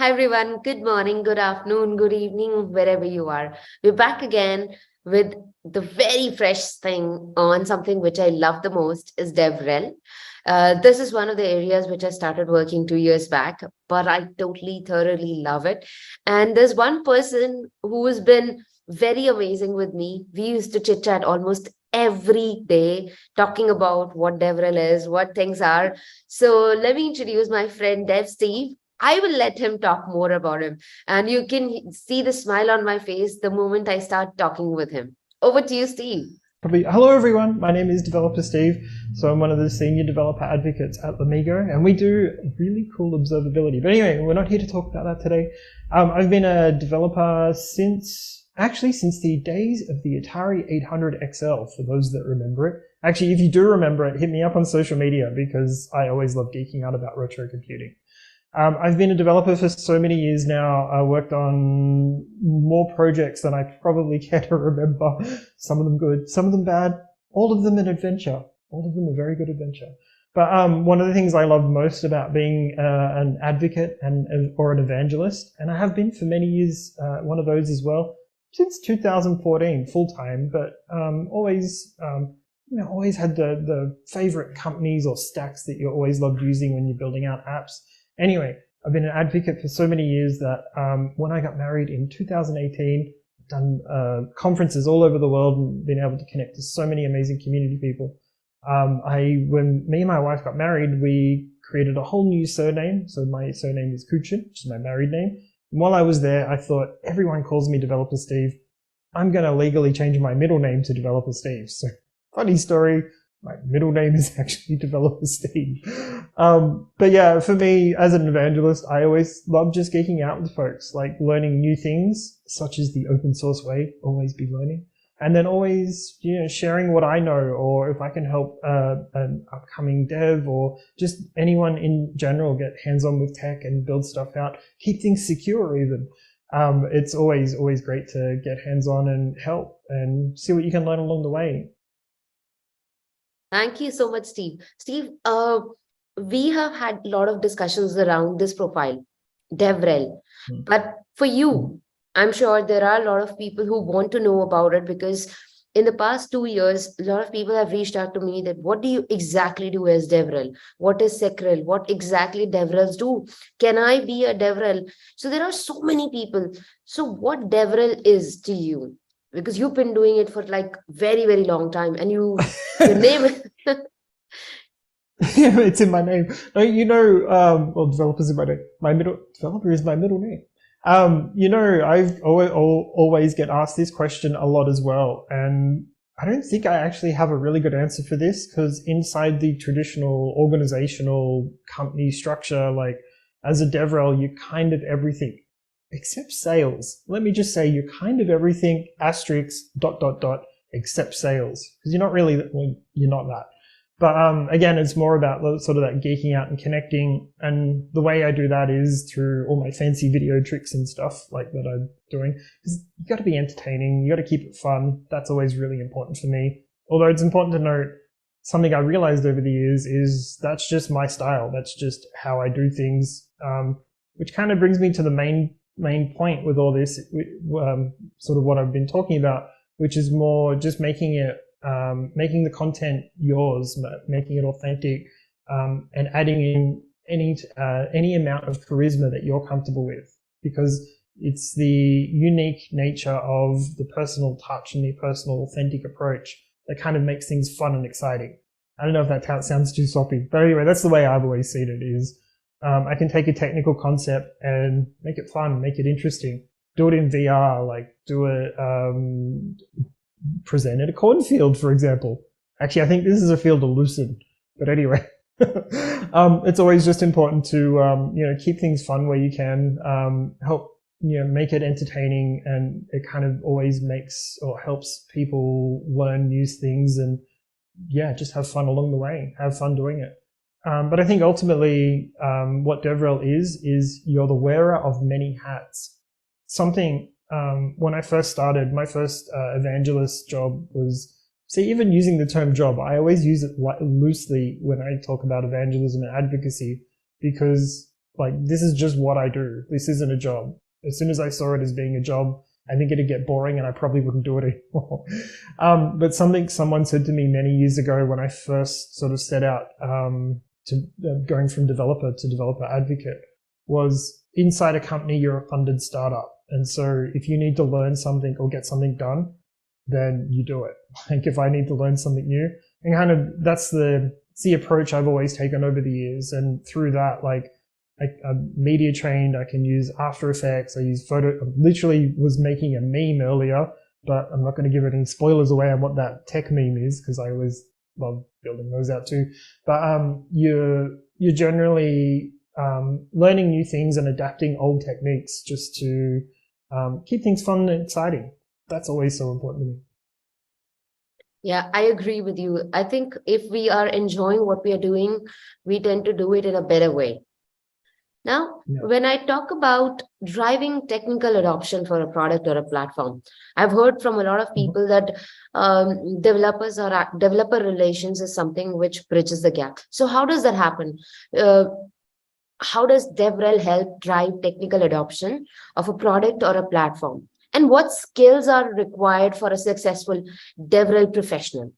Hi everyone, good morning, good afternoon, good evening, wherever you are. We're back again with the very fresh thing on something which I love the most is DevRel. This is one of the areas which I started working 2 years back, but I totally, thoroughly love it. And there's one person who has been very amazing with me. We used to chit chat almost every day, talking about what DevRel is, what things are. So let me introduce my friend Dev Steve. I will let him talk more about him. And you can see the smile on my face the moment I start talking with him. Over to you, Steve. Hello everyone, my name is Developer Steve. So I'm one of the senior developer advocates at Lamigo, and we do really cool observability. But anyway, we're not here to talk about that today. I've been a developer since the days of the Atari 800 XL, for those that remember it. Actually, if you do remember it, hit me up on social media because I always love geeking out about retro computing. I've been a developer for so many years now. I worked on more projects than I probably care to remember. Some of them good, some of them bad, all of them an adventure. All of them a very good adventure. But one of the things I love most about being an advocate or an evangelist, and I have been for many years, one of those as well, since 2014, full time, but always had the favorite companies or stacks that you always loved using when you're building out apps. Anyway, I've been an advocate for so many years that when I got married in 2018, I've done conferences all over the world and been able to connect to so many amazing community people. When me and my wife got married, we created a whole new surname. So my surname is Kuchin, which is my married name. And while I was there, I thought, everyone calls me Developer Steve. I'm going to legally change my middle name to Developer Steve. So funny story. My middle name is actually Developer Steve. But yeah, for me as an evangelist, I always love just geeking out with folks, like learning new things, such as the open source way, always be learning. And then always, sharing what I know, or if I can help an upcoming dev or just anyone in general get hands-on with tech and build stuff out, keep things secure even. It's always great to get hands-on and help and see what you can learn along the way. Thank you so much, Steve. Steve, we have had a lot of discussions around this profile, DevRel. But for you, I'm sure there are a lot of people who want to know about it because in the past 2 years, a lot of people have reached out to me that what do you exactly do as DevRel? What is SecRel? What exactly DevRels do? Can I be a DevRel? So there are so many people. So what DevRel is to you? Because you've been doing it for like very, very long time and your name It's in my name. No, well, developer's in my name. Developer is my middle name. I've always get asked this question a lot as well. And I don't think I actually have a really good answer for this because inside the traditional organizational company structure, like as a DevRel, you're kind of everything except sales. Let me just say you're kind of everything, asterisk, ... except sales. Because you're not that. But again, it's more about sort of that geeking out and connecting. And the way I do that is through all my fancy video tricks and stuff like that I'm doing. Because you got to be entertaining. You got to keep it fun. That's always really important for me. Although it's important to note, something I realized over the years is that's just my style. That's just how I do things. Which kind of brings me to the main point with all this, sort of what I've been talking about, which is more just making the content yours, making it authentic, and adding in any amount of charisma that you're comfortable with, because it's the unique nature of the personal touch and the personal authentic approach that kind of makes things fun and exciting. I don't know if that sounds too soppy, but anyway, that's the way I've always seen it is, I can take a technical concept and make it fun, make it interesting, do it in VR, like present at a cornfield, for example. Actually, I think this is a field of lucid, but anyway, it's always just important to, keep things fun where you can, help, make it entertaining, and it kind of always makes or helps people learn new things and just have fun along the way, have fun doing it. But I think ultimately, what DevRel is you're the wearer of many hats. Something, when I first started, my first evangelist job was, even using the term job, I always use it loosely when I talk about evangelism and advocacy, because Like, this is just what I do. This isn't a job. As soon as I saw it as being a job, I think it'd get boring and I probably wouldn't do it anymore. But something someone said to me many years ago when I first sort of set out to going from developer to developer advocate was, inside a company, you're a funded startup. And so if you need to learn something or get something done, then you do it. Like, if I need to learn something new, and kind of that's the approach I've always taken over the years. And through that, like, I'm media trained. I can use After Effects. I use photo. I literally was making a meme earlier, but I'm not going to give any spoilers away on what that tech meme is, because I always love building those out too. But you're generally learning new things and adapting old techniques just to keep things fun and exciting. That's always so important to me. Yeah, I agree with you. I think if we are enjoying what we are doing, we tend to do it in a better way. Now, when I talk about driving technical adoption for a product or a platform, I've heard from a lot of people that developer relations is something which bridges the gap. So how does that happen? How does DevRel help drive technical adoption of a product or a platform? And what skills are required for a successful DevRel professional?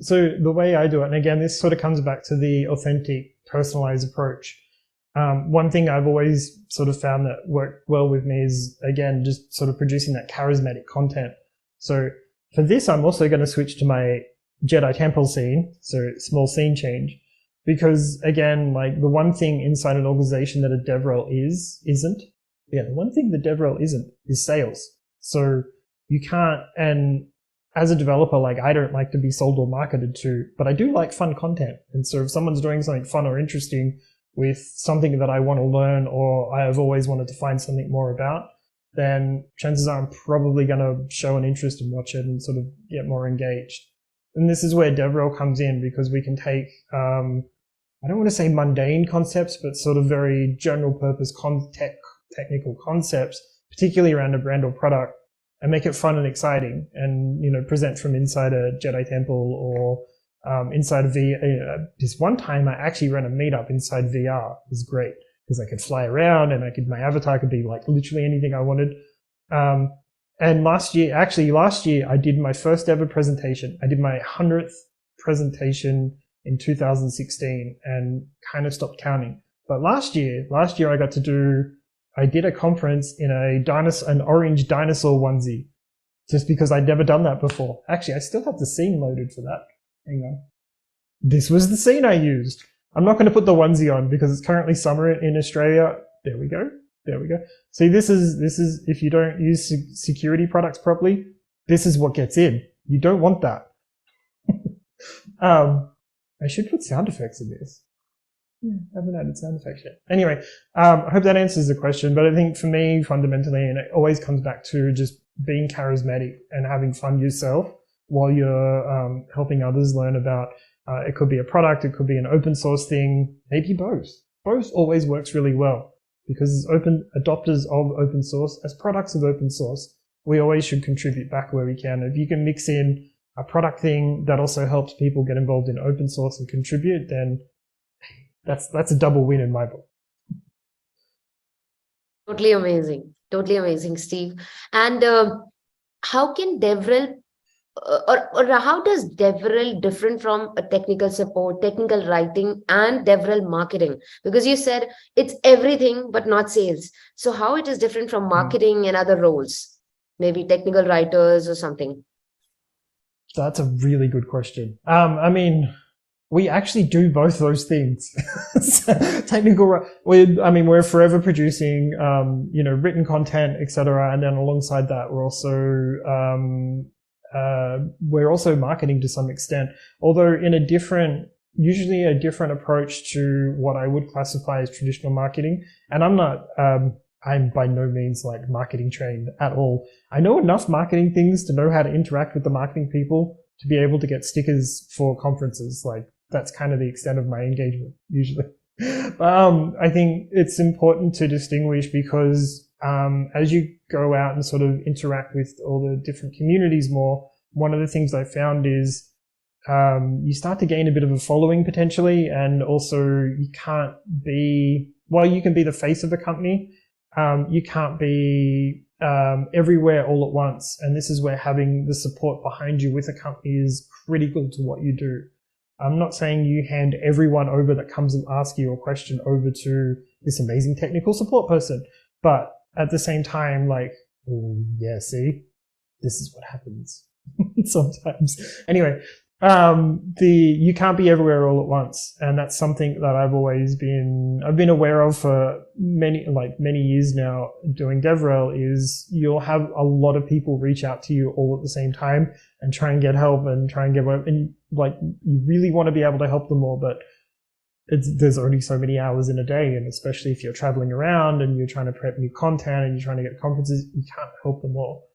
So the way I do it, and again, this sort of comes back to the authentic, personalized approach. One thing I've always sort of found that worked well with me is, again, just sort of producing that charismatic content. So for this, I'm also going to switch to my Jedi Temple scene, so small scene change, because again, like, the one thing inside an organization that a DevRel the one thing that DevRel isn't is sales. So you can't, and as a developer, like, I don't like to be sold or marketed to, but I do like fun content. And so if someone's doing something fun or interesting with something that I want to learn, or I have always wanted to find something more about, then chances are I'm probably going to show an interest and watch it and sort of get more engaged. And this is where DevRel comes in, because we can take, I don't want to say mundane concepts, but sort of very general purpose technical concepts, particularly around a brand or product, and make it fun and exciting, and, you know, present from inside a Jedi Temple or inside of VR. This one time I actually ran a meetup inside VR. It was great because I could fly around and my avatar could be like literally anything I wanted. And last year, I did my first ever presentation. I did my 100th presentation in 2016 and kind of stopped counting. But last year I did a conference in an orange dinosaur onesie, just because I'd never done that before. Actually, I still have the scene loaded for that. Hang on. This was the scene I used. I'm not going to put the onesie on because it's currently summer in Australia. There we go. See, this is if you don't use security products properly, this is what gets in. You don't want that. I should put sound effects in this. Yeah, I haven't added sound effects yet. Anyway, I hope that answers the question, but I think for me, fundamentally, and it always comes back to just being charismatic and having fun yourself while you're helping others learn about, it could be a product, it could be an open source thing, maybe both. Both always works really well, because as adopters of open source, as products of open source, we always should contribute back where we can. If you can mix in a product thing that also helps people get involved in open source and contribute, then that's a double win in my book. Totally amazing, Steve. And how can DevRel or how does DevRel different from a technical support, technical writing, and DevRel marketing? Because you said it's everything but not sales. So how it is different from marketing and other roles, maybe technical writers or something? That's a really good question. I mean, we actually do both those things. We're forever producing, written content, etc. And then alongside that, we're also marketing to some extent, although in usually a different approach to what I would classify as traditional marketing. And I'm by no means like marketing trained at all. I know enough marketing things to know how to interact with the marketing people to be able to get stickers for conferences. Like, that's kind of the extent of my engagement usually. I think it's important to distinguish because as you go out and sort of interact with all the different communities more, one of the things I found is you start to gain a bit of a following potentially, and also you can't be, while you can be the face of the company, you can't be everywhere all at once. And this is where having the support behind you with a company is critical to what you do. I'm not saying you hand everyone over that comes and asks you a question over to this amazing technical support person, but at the same time, like, oh, yeah, see, this is what happens sometimes. Anyway, you can't be everywhere all at once, and that's something that I've been aware of for many years now doing DevRel. Is you'll have a lot of people reach out to you all at the same time and try and get help and try and get work, and like you really want to be able to help them all, but there's only so many hours in a day, and especially if you're traveling around and you're trying to prep new content and you're trying to get conferences, you can't help them all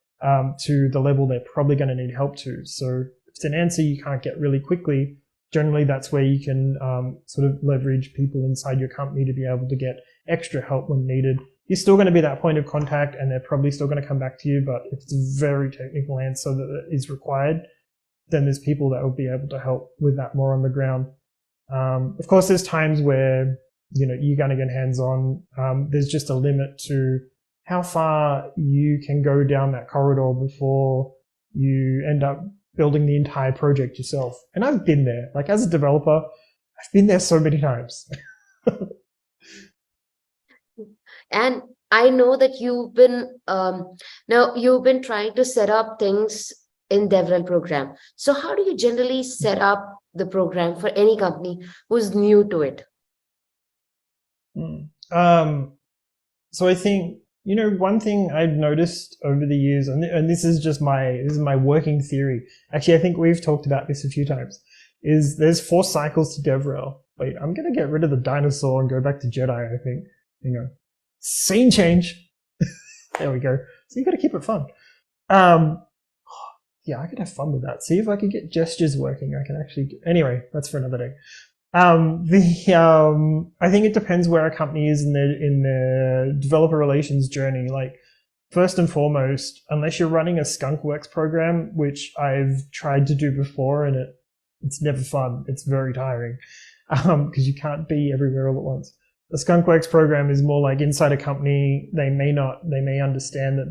to the level they're probably going to need help to. So if it's an answer you can't get really quickly, generally that's where you can sort of leverage people inside your company to be able to get extra help when needed. You're still going to be that point of contact, and they're probably still going to come back to you, but if it's a very technical answer that is required, then there's people that will be able to help with that more on the ground. Of course, there's times where, you're going to get hands-on. There's just a limit to how far you can go down that corridor before you end up building the entire project yourself. And I've been there. Like, as a developer, I've been there so many times. And I know that you've been trying to set up things in DevRel program. So how do you generally set up the program for any company who's new to it? So I think, one thing I've noticed over the years, and this is just my working theory. Actually, I think we've talked about this a few times, is there's 4 cycles to DevRel. Wait, I'm going to get rid of the dinosaur and go back to Jedi, I think. Scene change. There we go. So you got to keep it fun. Yeah, I could have fun with that. See if I could get gestures working. I can actually anyway, that's for another day. I think it depends where a company is in their developer relations journey. Like, first and foremost, unless you're running a skunkworks program, which I've tried to do before, and it's never fun. It's very tiring because you can't be everywhere all at once. The skunkworks program is more like inside a company. They may understand that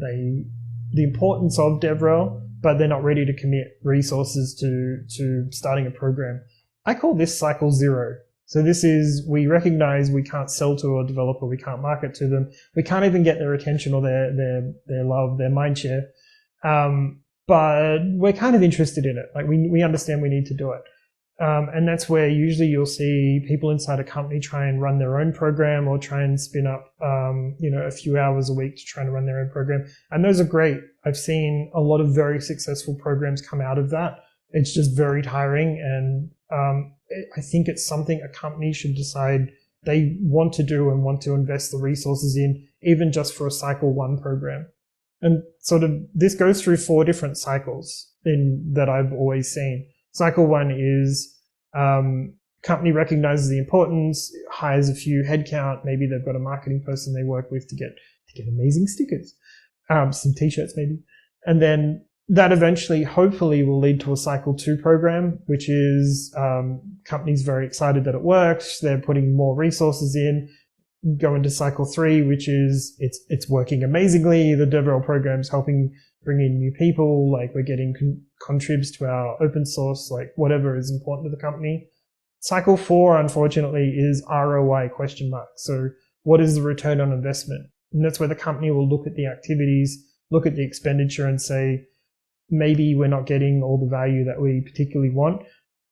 the importance of DevRel, but they're not ready to commit resources to starting a program. I call this cycle 0. So this is, we recognize we can't sell to a developer, we can't market to them, we can't even get their attention or their love, their mind share. But we're kind of interested in it. Like, we understand we need to do it. And that's where usually you'll see people inside a company try and run their own program, or try and spin up, a few hours a week to try and run their own program. And those are great. I've seen a lot of very successful programs come out of that. It's just very tiring. And I think it's something a company should decide they want to do and want to invest the resources in, even just for a cycle 1 program. And sort of this goes through 4 different cycles that I've always seen. Cycle 1 is company recognizes the importance, hires a few headcount. Maybe they've got a marketing person they work with to get amazing stickers, some t-shirts maybe. And then that eventually, hopefully, will lead to a cycle 2 program, which is companies very excited that it works. They're putting more resources in. Go into cycle 3, which is it's working amazingly. The DevRel program is helping bring in new people. Like, we're getting contribs to our open source, like whatever is important to the company. Cycle 4, unfortunately, is ROI ? So what is the return on investment? And that's where the company will look at the activities, look at the expenditure, and say, maybe we're not getting all the value that we particularly want.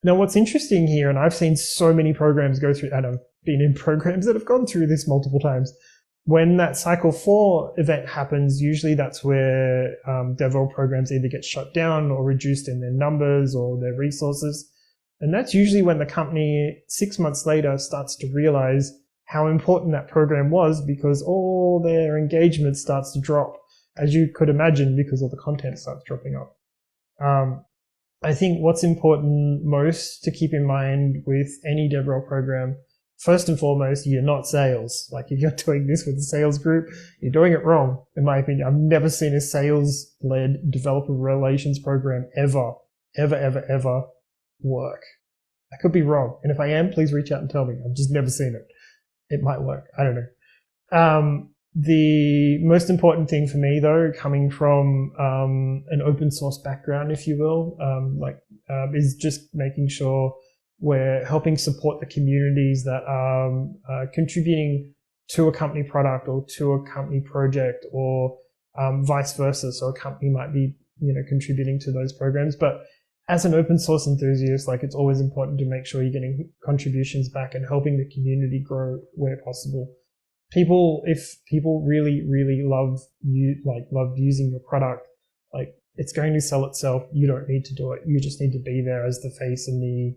Now, what's interesting here, and I've seen so many programs go through, and I've been in programs that have gone through this multiple times. When that cycle 4 event happens, usually that's where DevRel programs either get shut down or reduced in their numbers or their resources. And that's usually when the company 6 months later starts to realize how important that program was, because all their engagement starts to drop, as you could imagine, because all the content starts dropping off. I think what's important most to keep in mind with any DevRel program, first and foremost, you're not sales. Like, if you're doing this with a sales group, you're doing it wrong, in my opinion. I've never seen a sales-led developer relations program ever work. I could be wrong. And if I am, please reach out and tell me. I've just never seen it. It might work. I don't know. The most important thing for me, though, coming from an open source background, if you will, is just making sure we're helping support the communities that are contributing to a company product or to a company project, or vice versa. So a company might be, contributing to those programs, but as an open source enthusiast, it's always important to make sure you're getting contributions back and helping the community grow where possible. If people really, really love using your product, it's going to sell itself. You don't need to do it. You just need to be there as the face and the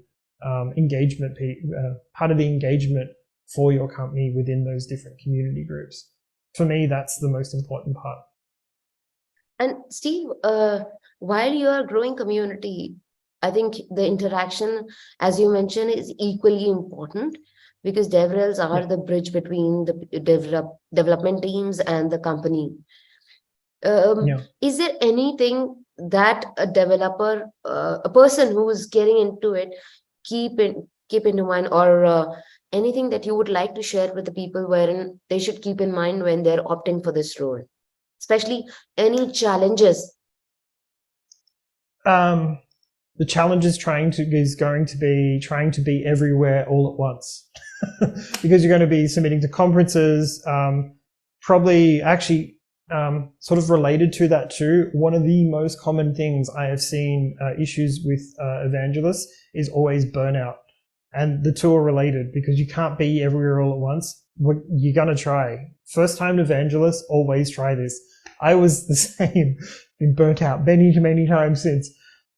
engagement part of the engagement for your company within those different community groups. For me, that's the most important part. And Steve, while you are growing community, I think the interaction, as you mentioned, is equally important, because DevRels are the bridge between the development teams and the company. Is there anything that a developer, a person who is getting into it, keep in mind, or anything that you would like to share with the people wherein they should keep in mind when they're opting for this role, especially any challenges? The challenge is going to be trying to be everywhere all at once, because you're going to be submitting to conferences. Probably actually sort of related to that too, one of the most common things I have seen issues with evangelists is always burnout. And the two are related, because you can't be everywhere all at once. You're going to try. First time evangelist, always try this. I was the same, been burnt out many, many times since.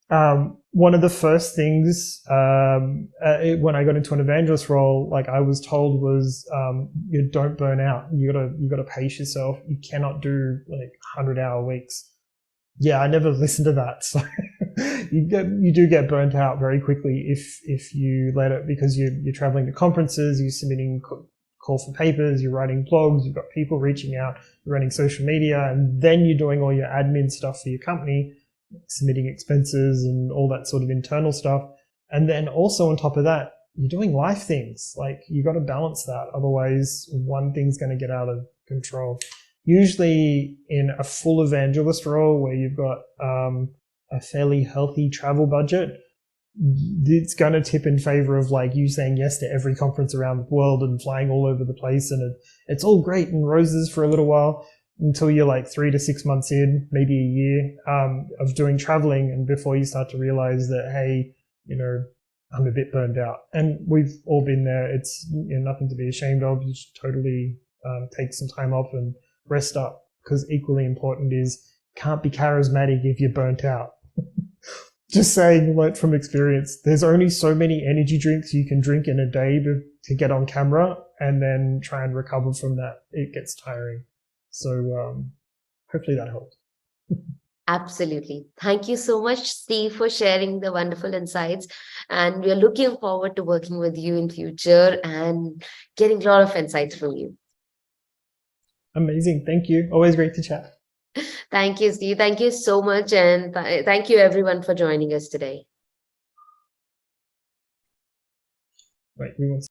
One of the first things when I got into an evangelist role, I was told, was you don't burn out. You gotta pace yourself. You cannot do 100-hour weeks. Yeah, I never listened to that. So you do get burnt out very quickly if you let it, because you're traveling to conferences, you're submitting call for papers, you're writing blogs, you've got people reaching out, you're running social media, and then you're doing all your admin stuff for your company, submitting expenses and all that sort of internal stuff. And then also on top of that, you're doing life things. You got to balance that. Otherwise, one thing's going to get out of control. Usually in a full evangelist role where you've got a fairly healthy travel budget, it's going to tip in favor of you saying yes to every conference around the world and flying all over the place. And it's all great and roses for a little while, until you're 3 to 6 months in, maybe a year of doing traveling, and before you start to realize that, hey, I'm a bit burned out. And we've all been there. It's nothing to be ashamed of. You should totally take some time off and rest up, because equally important is, can't be charismatic if you're burnt out. Just saying, from experience, there's only so many energy drinks you can drink in a day to get on camera, and then try and recover from that. It gets tiring. So hopefully that helps. Absolutely. Thank you so much, Steve, for sharing the wonderful insights. And we are looking forward to working with you in future and getting a lot of insights from you. Amazing. Thank you. Always great to chat. Thank you, Steve. Thank you so much. And thank you, everyone, for joining us today. Wait, we want